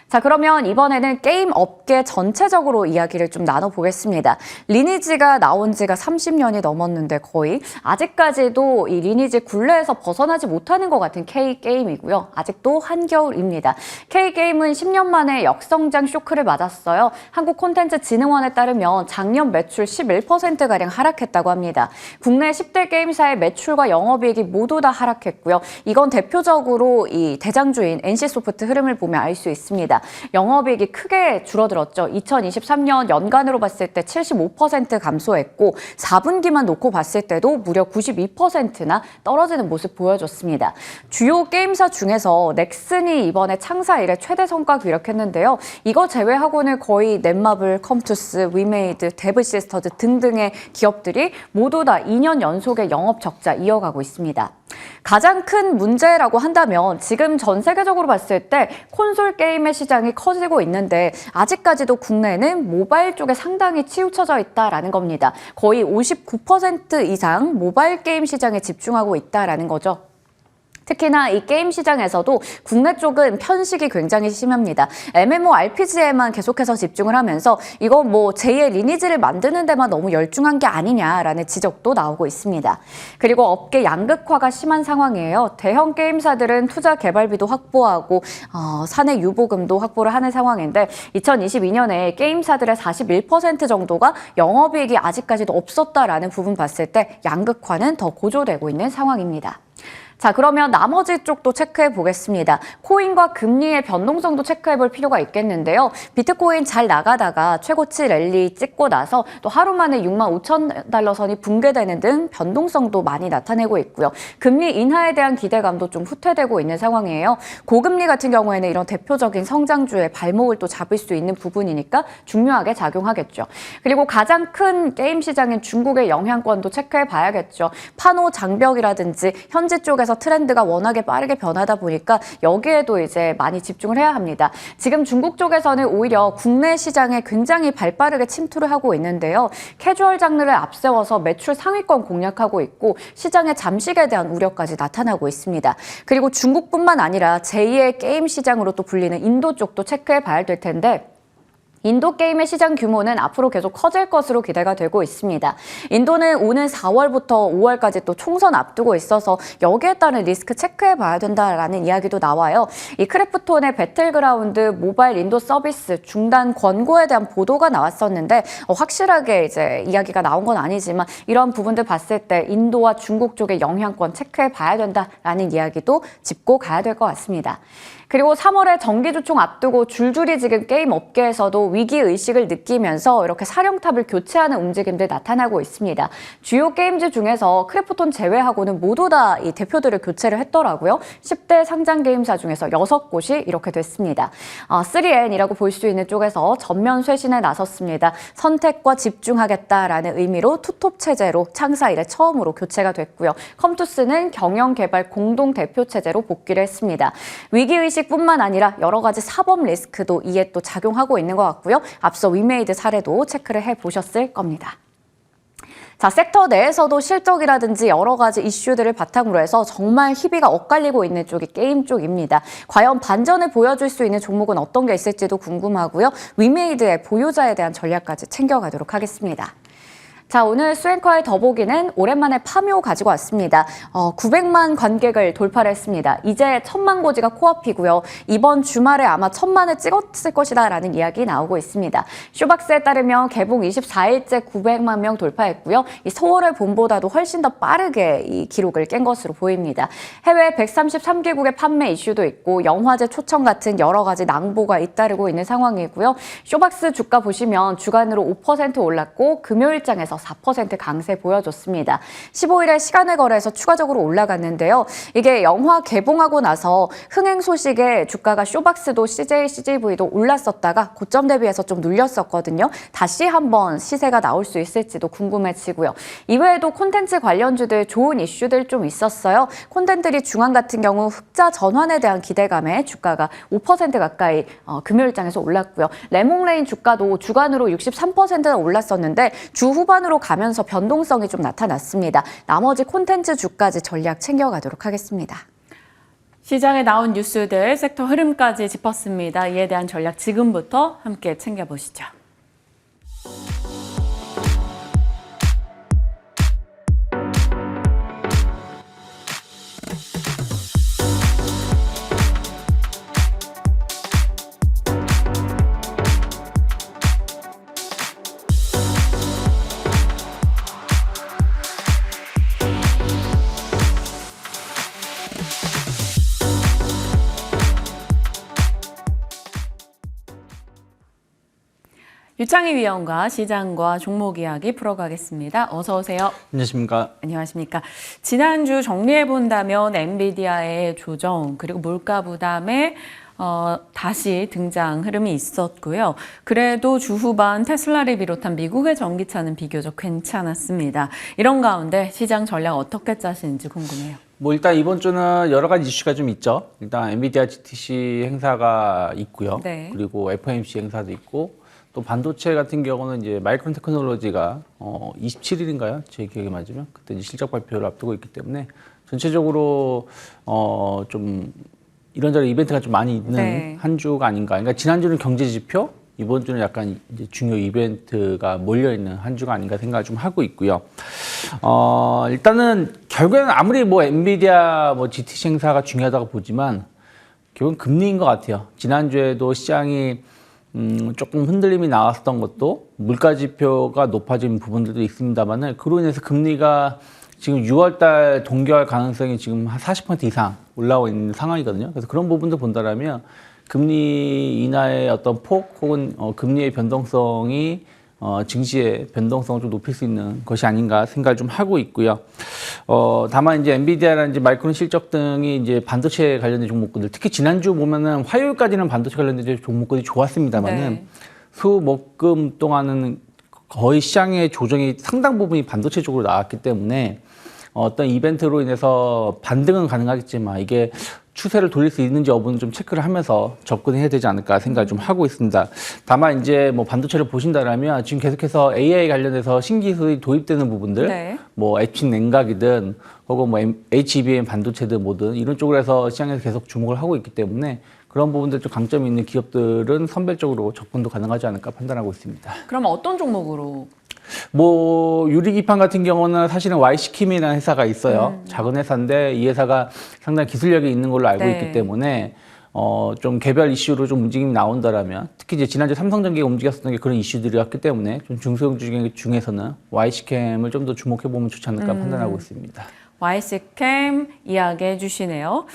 B: 자, 그러면 이번에는 게임 업계 전체적으로 이야기를 좀 나눠보겠습니다. 리니지가 나온 지가 30년이 넘었는데 거의 아직까지도 이 리니지 굴레에서 벗어나지 못하는 것 같은 K게임이고요. 아직도 한겨울입니다. K게임은 10년 만에 역성장 쇼크를 맞았어요. 한국콘텐츠진흥원에 따르면 작년 매출 11%가량 하락했다고 합니다. 국내 10대 게임사의 매출과 영업이익이 모두 다 하락했고요. 이건 대표적으로 이 대장주인 NC소프트 흐름을 보면 알 수 있습니다. 영업이익이 크게 줄어들었죠. 2023년 연간으로 봤을 때 75% 감소했고 4분기만 놓고 봤을 때도 무려 92%나 떨어지는 모습 보여줬습니다. 주요 게임사 중에서 넥슨이 이번에 창사 이래 최대 성과 기록했는데요. 이거 제외하고는 거의 넷마블, 컴투스, 위메이드, 데브시스터즈 등등의 기업들이 모두 다 2년 연속의 영업 적자 이어가고 있습니다. 가장 큰 문제라고 한다면 지금 전 세계적으로 봤을 때 콘솔 게임의 시장이 커지고 있는데 아직까지도 국내는 모바일 쪽에 상당히 치우쳐져 있다라는 겁니다. 거의 59% 이상 모바일 게임 시장에 집중하고 있다라는 거죠. 특히나 이 게임 시장에서도 국내 쪽은 편식이 굉장히 심합니다. MMORPG에만 계속해서 집중을 하면서 이거 제2의 리니지를 만드는 데만 너무 열중한 게 아니냐라는 지적도 나오고 있습니다. 그리고 업계 양극화가 심한 상황이에요. 대형 게임사들은 투자 개발비도 확보하고 사내 유보금도 확보를 하는 상황인데 2022년에 게임사들의 41% 정도가 영업이익이 아직까지도 없었다라는 부분 봤을 때 양극화는 더 고조되고 있는 상황입니다. 자, 그러면 나머지 쪽도 체크해 보겠습니다. 코인과 금리의 변동성도 체크해 볼 필요가 있겠는데요. 비트코인 잘 나가다가 최고치 랠리 찍고 나서 또 하루 만에 65,000달러 선이 붕괴되는 등 변동성도 많이 나타내고 있고요. 금리 인하에 대한 기대감도 좀 후퇴되고 있는 상황이에요. 고금리 같은 경우에는 이런 대표적인 성장주의 발목을 또 잡을 수 있는 부분이니까 중요하게 작용하겠죠. 그리고 가장 큰 게임 시장인 중국의 영향권도 체크해 봐야겠죠. 판호 장벽이라든지 현지 쪽에서 트렌드가 워낙에 빠르게 변하다 보니까 여기에도 이제 많이 집중을 해야 합니다. 지금 중국 쪽에서는 오히려 국내 시장에 굉장히 발빠르게 침투를 하고 있는데요. 캐주얼 장르를 앞세워서 매출 상위권 공략하고 있고 시장의 잠식에 대한 우려까지 나타나고 있습니다. 그리고 중국뿐만 아니라 제2의 게임 시장으로 또 불리는 인도 쪽도 체크해 봐야 될 텐데 인도 게임의 시장 규모는 앞으로 계속 커질 것으로 기대가 되고 있습니다. 인도는 오는 4월부터 5월까지 또 총선 앞두고 있어서 여기에 따른 리스크 체크해 봐야 된다라는 이야기도 나와요. 이 크래프톤의 배틀그라운드 모바일 인도 서비스 중단 권고에 대한 보도가 나왔었는데 확실하게 이제 이야기가 나온 건 아니지만 이런 부분들 봤을 때 인도와 중국 쪽의 영향권 체크해 봐야 된다라는 이야기도 짚고 가야 될 것 같습니다. 그리고 3월에 정기주총 앞두고 줄줄이 지금 게임 업계에서도 위기의식을 느끼면서 이렇게 사령탑을 교체하는 움직임들 나타나고 있습니다. 주요 게임즈 중에서 크래프톤 제외하고는 모두 다 이 대표들을 교체를 했더라고요. 10대 상장 게임사 중에서 6곳이 이렇게 됐습니다. 3N이라고 볼 수 있는 쪽에서 전면 쇄신에 나섰습니다. 선택과 집중하겠다라는 의미로 투톱 체제로 창사 이래 처음으로 교체가 됐고요. 컴투스는 경영개발 공동대표 체제로 복귀를 했습니다. 위기의식 뿐만 아니라 여러 가지 사법 리스크도 이에 또 작용하고 있는 것 같고요. 앞서 위메이드 사례도 체크를 해보셨을 겁니다. 자, 섹터 내에서도 실적이라든지 여러 가지 이슈들을 바탕으로 해서 정말 희비가 엇갈리고 있는 쪽이 게임 쪽입니다. 과연 반전을 보여줄 수 있는 종목은 어떤 게 있을지도 궁금하고요. 위메이드의 보유자에 대한 전략까지 챙겨가도록 하겠습니다. 자, 오늘 수행과의 더보기는 오랜만에 파묘 가지고 왔습니다. 900만 관객을 돌파를 했습니다. 이제 1000만 고지가 코앞이고요. 이번 주말에 아마 1000만을 찍었을 것이다라는 이야기 나오고 있습니다. 쇼박스에 따르면 개봉 24일째 900만 명 돌파했고요. 이 서울의 봄보다도 훨씬 더 빠르게 이 기록을 깬 것으로 보입니다. 해외 133개국의 판매 이슈도 있고 영화제 초청 같은 여러 가지 낭보가 잇따르고 있는 상황이고요. 쇼박스 주가 보시면 주간으로 5% 올랐고 금요일장에서 4% 강세 보여줬습니다. 15일에 시간을 거래해서 추가적으로 올라갔는데요. 이게 영화 개봉하고 나서 흥행 소식에 주가가 쇼박스도 CJ, CGV도 올랐었다가 고점 대비해서 좀 눌렸었거든요. 다시 한번 시세가 나올 수 있을지도 궁금해지고요. 이외에도 콘텐츠 관련주들 좋은 이슈들 좀 있었어요. 콘텐츠리 중앙 같은 경우 흑자 전환에 대한 기대감에 주가가 5% 가까이 금요일장에서 올랐고요. 레몽레인 주가도 주간으로 63%나 올랐었는데 주 후반으로 가면서 변동성이 좀 나타났습니다. 나머지 콘텐츠 주까지 전략 챙겨가도록 하겠습니다.
A: 시장에 나온 뉴스들, 섹터 흐름까지 짚었습니다. 이에 대한 전략 지금부터 함께 챙겨보시죠. 유창희 위원과 시장과 종목 이야기 풀어가겠습니다. 어서 오세요.
C: 안녕하십니까.
A: 안녕하십니까. 지난주 정리해본다면 엔비디아의 조정 그리고 물가 부담에 다시 등장 흐름이 있었고요. 그래도 주 후반 테슬라를 비롯한 미국의 전기차는 비교적 괜찮았습니다. 이런 가운데 시장 전략 어떻게 짜시는지 궁금해요.
C: 일단 이번 주는 여러 가지 이슈가 좀 있죠. 일단 엔비디아 GTC 행사가 있고요.
A: 네.
C: 그리고 FOMC 행사도 있고 또 반도체 같은 경우는 이제 마이크론 테크놀로지가 27일인가요? 제 기억에 맞으면 그때 이제 실적 발표를 앞두고 있기 때문에 전체적으로 좀 이런저런 이벤트가 좀 많이 있는
A: 네.
C: 한 주가 아닌가. 그러니까 지난주는 경제 지표, 이번 주는 약간 이제 중요 이벤트가 몰려 있는 한 주가 아닌가 생각을 좀 하고 있고요. 일단은 결국에는 아무리 뭐 엔비디아 GTC 행사가 중요하다고 보지만 결국은 금리인 것 같아요. 지난주에도 시장이 조금 흔들림이 나왔던 것도 물가 지표가 높아진 부분들도 있습니다만은 그로 인해서 금리가 지금 6월달 동결 가능성이 지금 한 40% 이상 올라오고 있는 상황이거든요. 그래서 그런 부분들 본다라면 금리 인하의 어떤 폭 혹은 금리의 변동성이 증시의 변동성을 좀 높일 수 있는 것이 아닌가 생각을 좀 하고 있고요. 다만 이제 엔비디아라든지 마이크론 실적 등이 이제 반도체 관련된 종목들, 특히 지난주 보면은 화요일까지는 반도체 관련된 종목들이 좋았습니다만은
A: 네.
C: 수목금 동안은 거의 시장의 조정이 상당 부분이 반도체 쪽으로 나왔기 때문에 어떤 이벤트로 인해서 반등은 가능하겠지만 이게 추세를 돌릴 수 있는지 여부는 좀 체크를 하면서 접근해야 되지 않을까 생각을 좀 하고 있습니다. 다만 이제 뭐 반도체를 보신다라면 지금 계속해서 AI 관련해서 신기술이 도입되는 부분들,
A: 네.
C: 뭐 엣칭 냉각이든 혹은 뭐 HBM 반도체든 뭐든 이런 쪽으로 해서 시장에서 계속 주목을 하고 있기 때문에 그런 부분들 좀 강점이 있는 기업들은 선별적으로 접근도 가능하지 않을까 판단하고 있습니다.
A: 그럼 어떤 종목으로?
C: 뭐 유리기판 같은 경우는 사실은 YC킴이라는 회사가 있어요. 작은 회사인데 이 회사가 상당히 기술력이 있는 걸로 알고
A: 네.
C: 있기 때문에 좀 개별 이슈로 좀 움직임이 나온다라면 특히 이제 지난주 삼성전기가 움직였었던 게 그런 이슈들이었기 때문에 좀 중소형 중에서는 YC캠을 좀 더 주목해 보면 좋지 않을까 판단하고 있습니다.
A: YC캠 이야기해 주시네요.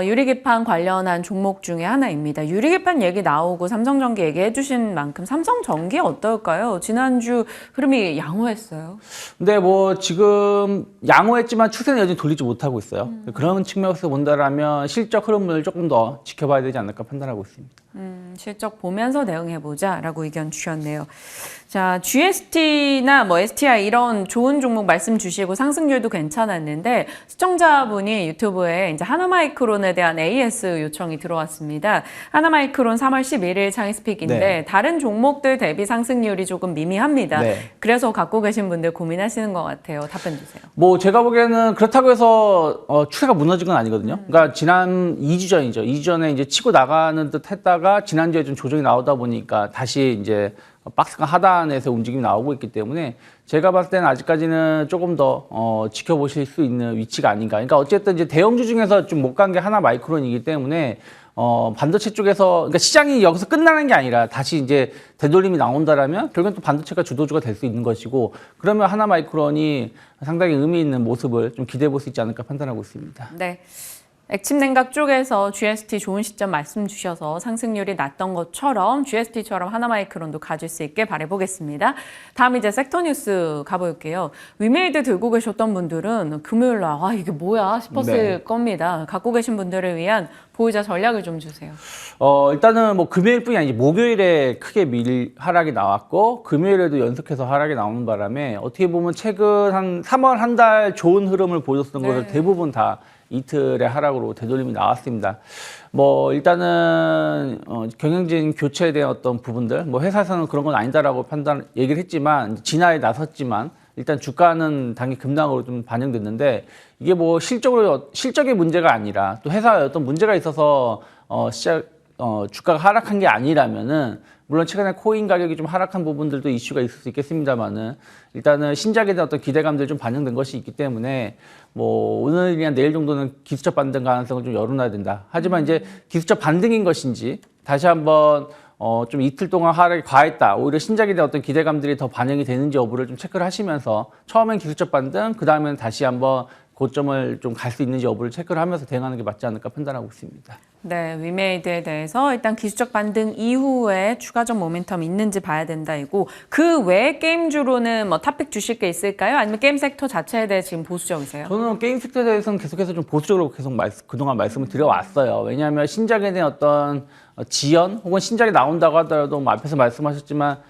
A: 유리기판 관련한 종목 중에 하나입니다. 유리기판 얘기 나오고 삼성전기 얘기해 주신 만큼 삼성전기 어떨까요? 지난주 흐름이 양호했어요.
C: 근데 뭐 지금 양호했지만 추세는 여전히 돌리지 못하고 있어요. 그런 측면에서 본다라면 실적 흐름을 조금 더 지켜봐야 되지 않을까 판단하고 있습니다.
A: 실적 보면서 대응해보자라고 의견 주셨네요. 자, GST나 뭐 STI 이런 좋은 종목 말씀 주시고 상승률도 괜찮았는데 시청자분이 유튜브에 이제 하나마이크론에 대한 AS 요청이 들어왔습니다. 하나마이크론 3월 11일 창의스픽인데
C: 네.
A: 다른 종목들 대비 상승률이 조금 미미합니다.
C: 네.
A: 그래서 갖고 계신 분들 고민하시는 것 같아요. 답변 주세요.
C: 뭐 제가 보기에는 그렇다고 해서 추세가 무너진 건 아니거든요. 그러니까 지난 2주 전이죠. 2주 전에 이제 치고 나가는 듯 했다가 지난주에 좀 조정이 나오다 보니까 다시 이제 박스권 하단에서 움직임이 나오고 있기 때문에 제가 봤을 때는 아직까지는 조금 더 지켜보실 수 있는 위치가 아닌가. 그러니까 어쨌든 이제 대형주 중에서 좀 못 간 게 하나 마이크론이기 때문에 반도체 쪽에서 그러니까 시장이 여기서 끝나는 게 아니라 다시 이제 되돌림이 나온다라면 결국엔 또 반도체가 주도주가 될 수 있는 것이고 그러면 하나 마이크론이 상당히 의미 있는 모습을 좀 기대해 볼 수 있지 않을까 판단하고 있습니다.
A: 네. 액침 냉각 쪽에서 GST 좋은 시점 말씀 주셔서 상승률이 났던 것처럼 GST처럼 하나마이크론도 가질 수 있게 바라보겠습니다. 다음 이제 섹터 뉴스 가볼게요. 위메이드 들고 계셨던 분들은 금요일 날 이게 뭐야 싶었을
C: 네.
A: 겁니다. 갖고 계신 분들을 위한 보유자 전략을 좀 주세요.
C: 일단은 뭐 금요일뿐이 아니지 목요일에 크게 하락이 나왔고 금요일에도 연속해서 하락이 나오는 바람에 어떻게 보면 최근 한 3월 한 달 좋은 흐름을 보였던 것을 대부분 다 이틀의 하락으로 되돌림이 나왔습니다. 뭐 일단은 경영진 교체에 대한 어떤 부분들, 뭐 회사에서는 그런 건 아니다라고 얘기를 했지만 진화에 나섰지만 일단 주가는 당연히 급락으로 좀 반영됐는데 이게 뭐 실적의 문제가 아니라 또 회사에 어떤 문제가 있어서 주가가 하락한 게 아니라면은 물론 최근에 코인 가격이 좀 하락한 부분들도 이슈가 있을 수 있겠습니다만은 일단은 신작에 대한 어떤 기대감들이 좀 반영된 것이 있기 때문에 뭐 오늘이나 내일 정도는 기술적 반등 가능성을 좀 열어놔야 된다. 하지만 이제 기술적 반등인 것인지 다시 한번 좀 이틀 동안 하락이 과했다. 오히려 신작에 대한 어떤 기대감들이 더 반영이 되는지 여부를 좀 체크를 하시면서 처음엔 기술적 반등, 그 다음엔 다시 한번 고점을 좀 갈 수 있는지 여부를 체크를 하면서 대응하는 게 맞지 않을까 판단하고 있습니다.
A: 네, 위메이드에 대해서 일단 기술적 반등 이후에 추가적 모멘텀 있는지 봐야 된다이고 그 외 게임주로는 뭐 탑픽 주실 게 있을까요? 아니면 게임 섹터 자체에 대해 지금 보수적이세요?
C: 저는 게임 섹터에 대해서는 계속해서 좀 보수적으로 계속 그동안 말씀을 드려왔어요. 왜냐하면 신작에 대한 어떤 지연 혹은 신작이 나온다고 하더라도 뭐 앞에서 말씀하셨지만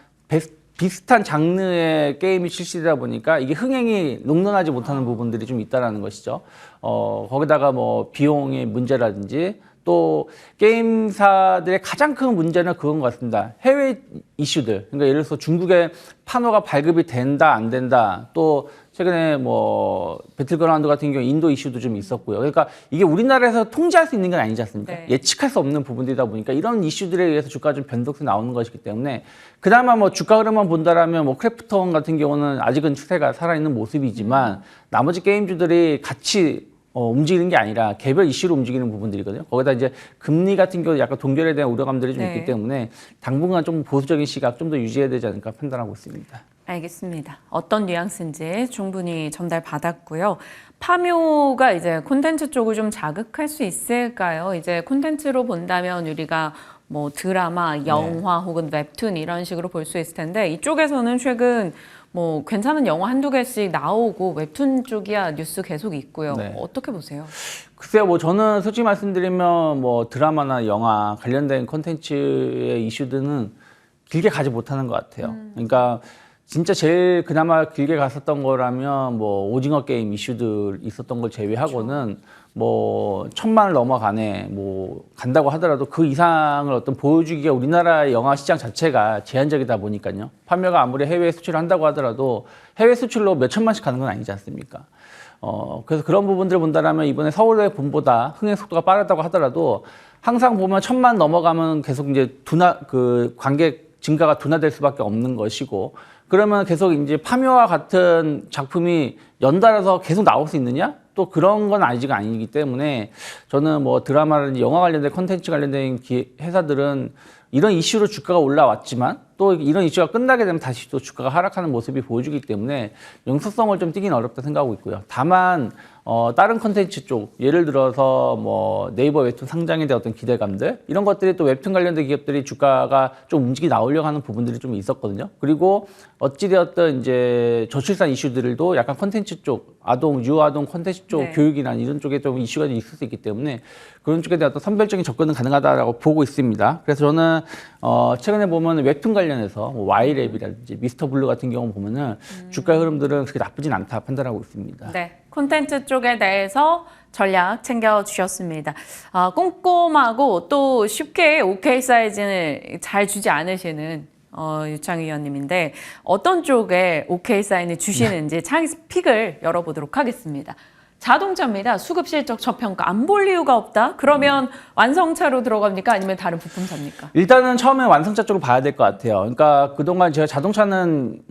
C: 비슷한 장르의 게임이 출시되다 보니까 이게 흥행이 롱런하지 못하는 부분들이 좀 있다라는 것이죠. 거기다가 뭐 비용의 문제라든지 또 게임사들의 가장 큰 문제는 그건 것 같습니다. 해외 이슈들. 그러니까 예를 들어서 중국의 판호가 발급이 된다, 안 된다. 또 최근에 뭐 배틀그라운드 같은 경우 인도 이슈도 좀 있었고요. 그러니까 이게 우리나라에서 통제할 수 있는 건 아니지 않습니까?
A: 네.
C: 예측할 수 없는 부분들이다 보니까 이런 이슈들에 의해서 주가가 좀 변동성이 나오는 것이기 때문에 그나마 뭐 주가 흐름만 본다라면 뭐 크래프톤 같은 경우는 아직은 추세가 살아있는 모습이지만 나머지 게임주들이 같이 움직이는 게 아니라 개별 이슈로 움직이는 부분들이거든요. 거기다 이제 금리 같은 경우 약간 동결에 대한 우려감들이 좀 있기 때문에 당분간 좀 보수적인 시각 좀 더 유지해야 되지 않을까 판단하고 있습니다.
A: 알겠습니다. 어떤 뉘앙스인지 충분히 전달받았고요. 파묘가 이제 콘텐츠 쪽을 좀 자극할 수 있을까요? 이제 콘텐츠로 본다면 우리가 뭐 드라마, 영화 혹은 웹툰 이런 식으로 볼 수 있을 텐데 이쪽에서는 최근 뭐 괜찮은 영화 한두 개씩 나오고 웹툰 쪽이야 뉴스 계속 있고요.
C: 네.
A: 어떻게 보세요?
C: 글쎄요, 뭐 저는 솔직히 말씀드리면 뭐 드라마나 영화 관련된 콘텐츠의 이슈들은 길게 가지 못하는 것 같아요. 그러니까 진짜 제일 그나마 길게 갔었던 거라면 뭐 오징어 게임 이슈들 있었던 걸 제외하고는 뭐 1,000만을 넘어가네 뭐 간다고 하더라도 그 이상을 어떤 보여주기가 우리나라의 영화 시장 자체가 제한적이다 보니까요. 판매가 아무리 해외 수출을 한다고 하더라도 해외 수출로 몇 천만씩 가는 건 아니지 않습니까? 그래서 그런 부분들을 본다면 이번에 서울의 봄보다 흥행 속도가 빠르다고 하더라도 항상 보면 1,000만 넘어가면 계속 이제 관객 증가가 둔화될 수밖에 없는 것이고, 그러면 계속 이제 파묘와 같은 작품이 연달아서 계속 나올 수 있느냐? 또 그런 건 아니기 때문에 저는 뭐 드라마라든지 영화 관련된 콘텐츠 관련된 회사들은 이런 이슈로 주가가 올라왔지만 또 이런 이슈가 끝나게 되면 다시 또 주가가 하락하는 모습이 보여주기 때문에 영속성을 좀 띄기는 어렵다 생각하고 있고요. 다만 다른 콘텐츠 쪽, 예를 들어서 뭐 네이버 웹툰 상장에 대한 어떤 기대감들, 이런 것들이 또 웹툰 관련된 기업들이 주가가 좀 움직이 나오려고 하는 부분들이 좀 있었거든요. 그리고 어찌되었든 이제 저출산 이슈들도 약간 콘텐츠 쪽, 유아동 콘텐츠 쪽,
A: 네.
C: 교육이나 이런 쪽에 좀 이슈가 있을 수 있기 때문에 그런 쪽에 대한 어떤 선별적인 접근은 가능하다라고 보고 있습니다. 그래서 저는 최근에 보면 웹툰 관련해서 뭐 Y랩이라든지 미스터 블루 같은 경우 보면은 주가 흐름들은 그렇게 나쁘진 않다 판단하고 있습니다.
A: 네, 콘텐츠 쪽에 대해서 전략 챙겨주셨습니다. 꼼꼼하고 또 쉽게 OK 사이즈를 잘 주지 않으시는 유창희 위원님인데 어떤 쪽에 OK 사인을 주시는지 차익 픽을 열어보도록 하겠습니다. 자동차입니다. 수급 실적 저평가 안 볼 이유가 없다. 그러면 완성차로 들어갑니까? 아니면 다른 부품사입니까?
C: 일단은 처음에 완성차 쪽을 봐야 될 것 같아요. 그러니까 그동안 제가 자동차는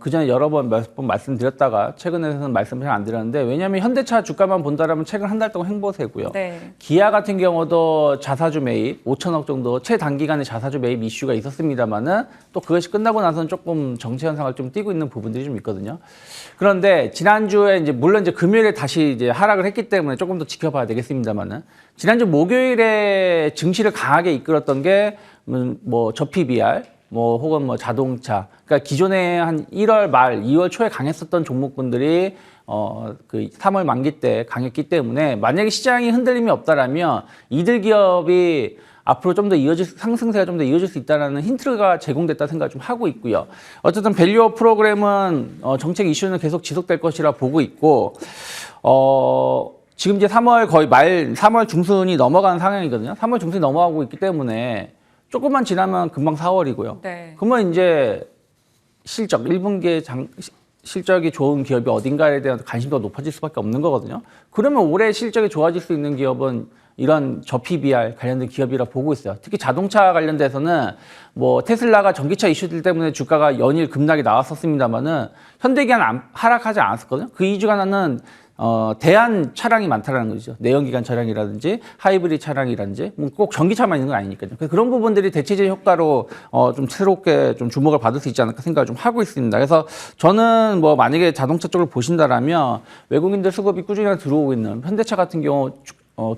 C: 그전에 몇 번 말씀드렸다가 최근에는 말씀을 잘 안 드렸는데, 왜냐하면 현대차 주가만 본다라면 최근 한 달 동안 행보세고요.
A: 네.
C: 기아 같은 경우도 자사주 매입 5천억 정도 최단기간에 자사주 매입 이슈가 있었습니다만은 또 그것이 끝나고 나서는 조금 정체 현상을 좀 띠고 있는 부분들이 좀 있거든요. 그런데 지난주에 물론 금요일에 다시 하락을 했기 때문에 조금 더 지켜봐야 되겠습니다만은, 지난주 목요일에 증시를 강하게 이끌었던 게 뭐 저PBR, 혹은 자동차, 그러니까 기존에 한 1월 말, 2월 초에 강했었던 종목군들이 그 3월 만기 때 강했기 때문에, 만약에 시장이 흔들림이 없다라면 이들 기업이 앞으로 좀 더 상승세가 좀 더 이어질 수 있다는 힌트가 제공됐다 생각을 좀 하고 있고요. 어쨌든 밸류업 프로그램은 정책 이슈는 계속 지속될 것이라 보고 있고, 지금 이제 3월 거의 3월 중순이 넘어가는 상황이거든요. 3월 중순이 넘어가고 있기 때문에 조금만 지나면 금방 4월이고요.
A: 네.
C: 그러면 이제 실적, 1분기에 실적이 좋은 기업이 어딘가에 대한 관심도가 높아질 수밖에 없는 거거든요. 그러면 올해 실적이 좋아질 수 있는 기업은 이런 저PBR 관련된 기업이라 보고 있어요. 특히 자동차 관련돼서는 테슬라가 전기차 이슈들 때문에 주가가 연일 급락이 나왔었습니다만은 현대기아는 하락하지 않았었거든요. 그 이유 중 하나는 대한 차량이 많다라는 거죠. 내연기관 차량이라든지 하이브리드 차량이라든지 꼭 전기차만 있는 건 아니니까요. 그래서 그런 부분들이 대체적 효과로 좀 새롭게 좀 주목을 받을 수 있지 않을까 생각을 좀 하고 있습니다. 그래서 저는 만약에 자동차 쪽을 보신다라면 외국인들 수급이 꾸준히 들어오고 있는 현대차 같은 경우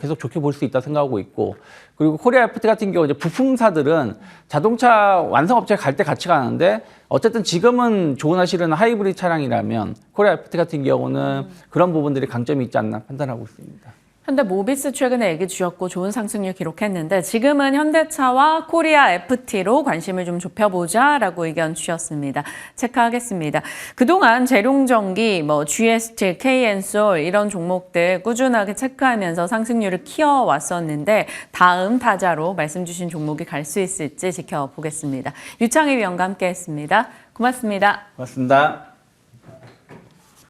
C: 계속 좋게 볼 수 있다 생각하고 있고, 그리고 코리아 FT 같은 경우 이제 부품사들은 자동차 완성업체에 갈 때 같이 가는데, 어쨌든 지금은 좋은 실은 하이브리드 차량이라면 코리아 FT 같은 경우는 그런 부분들이 강점이 있지 않나 판단하고 있습니다.
A: 현대모비스 최근에 얘기 주셨고 좋은 상승률 기록했는데, 지금은 현대차와 코리아 FT로 관심을 좀 좁혀보자라고 의견 주셨습니다. 체크하겠습니다. 그동안 재룡전기, GST, KN솔 이런 종목들 꾸준하게 체크하면서 상승률을 키워왔었는데, 다음 타자로 말씀 주신 종목이 갈 수 있을지 지켜보겠습니다. 유창희 위원과 함께했습니다. 고맙습니다.
C: 고맙습니다.